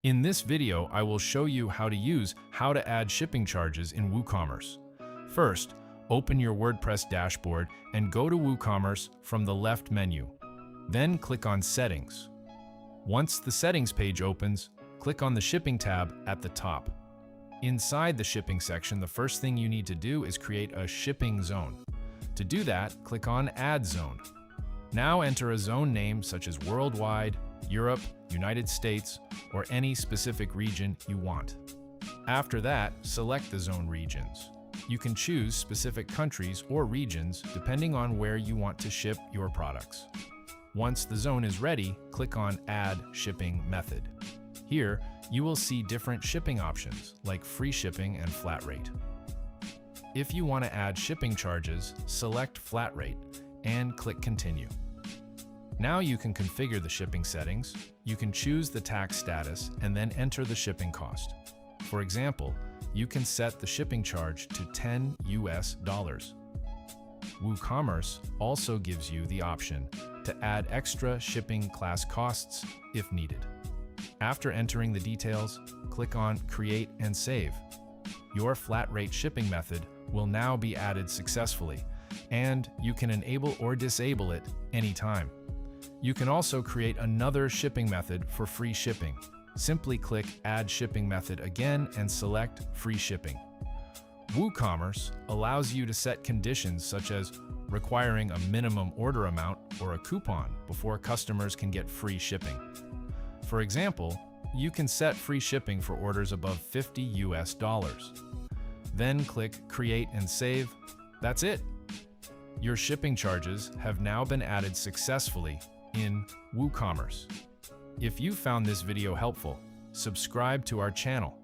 In this video, I will show you how to add shipping charges in WooCommerce. First, open your WordPress dashboard and go to WooCommerce from the left menu. Then click on Settings. Once the Settings page opens, click on the Shipping tab at the top. Inside the Shipping section, the first thing you need to do is create a shipping zone. To do that, click on Add Zone. Now enter a zone name such as Worldwide, Europe, United States, or any specific region you want. After that, select the zone regions. You can choose specific countries or regions depending on where you want to ship your products. Once the zone is ready, click on Add Shipping Method. Here, you will see different shipping options like free shipping and flat rate. If you want to add shipping charges, select Flat Rate and click Continue. Now you can configure the shipping settings. You can choose the tax status and then enter the shipping cost. For example, you can set the shipping charge to $10 US. WooCommerce also gives you the option to add extra shipping class costs if needed. After entering the details, click on Create and Save. Your flat rate shipping method will now be added successfully, and you can enable or disable it anytime. You can also create another shipping method for free shipping. Simply click Add Shipping Method again and select Free Shipping. WooCommerce allows you to set conditions such as requiring a minimum order amount or a coupon before customers can get free shipping. For example, you can set free shipping for orders above $50 US. Then click Create and Save. That's it! Your shipping charges have now been added successfully in WooCommerce. If you found this video helpful, subscribe to our channel